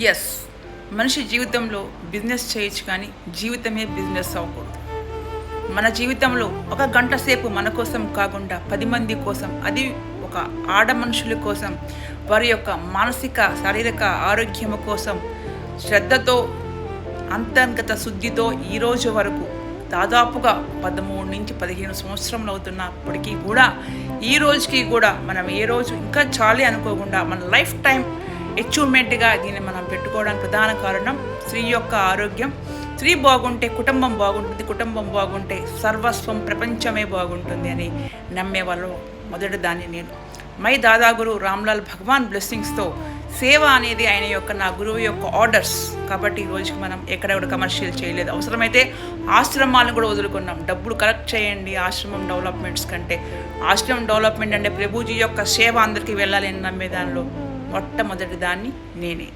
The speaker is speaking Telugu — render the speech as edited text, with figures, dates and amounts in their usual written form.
ఎస్, మనిషి జీవితంలో బిజినెస్ చేయొచ్చు కానీ జీవితమే బిజినెస్ అవ్వకూడదు. మన జీవితంలో ఒక గంట సేపు మన కోసం కాకుండా 10 మంది కోసం, అది ఒక ఆడ మనుషుల కోసం, వారి యొక్క మానసిక శారీరక ఆరోగ్యం కోసం శ్రద్ధతో, అంతర్గత శుద్ధితో ఈరోజు వరకు దాదాపుగా 13 నుంచి 15 సంవత్సరములు అవుతున్నప్పటికీ కూడా ఈ రోజుకి కూడా మనం ఏ రోజు ఇంకా చాలే అనుకోకుండా మన లైఫ్ టైం అచీవ్మెంట్గా దీన్ని మనం పెట్టుకోవడానికి ప్రధాన కారణం స్త్రీ యొక్క ఆరోగ్యం. స్త్రీ బాగుంటే కుటుంబం బాగుంటుంది, కుటుంబం బాగుంటే సర్వస్వం ప్రపంచమే బాగుంటుంది అని నమ్మేవాళ్ళు మొదటి దాన్ని నేను. మై దాదా గురు రామ్లాల్ భగవాన్ బ్లెస్సింగ్స్తో సేవ అనేది ఆయన యొక్క, నా గురువు యొక్క ఆర్డర్స్. కాబట్టి ఈ రోజుకి మనం ఎక్కడ కూడా కమర్షియల్ చేయలేదు. అవసరమైతే ఆశ్రమాలను కూడా వదులుకున్నాం. డబ్బులు కలెక్ట్ చేయండి ఆశ్రమం డెవలప్మెంట్స్ కంటే. ఆశ్రమం డెవలప్మెంట్ అంటే ప్రభుజీ యొక్క సేవ అందరికీ వెళ్ళాలి అని నమ్మే దానిలో మొట్టమొదటి దాన్ని నేనే.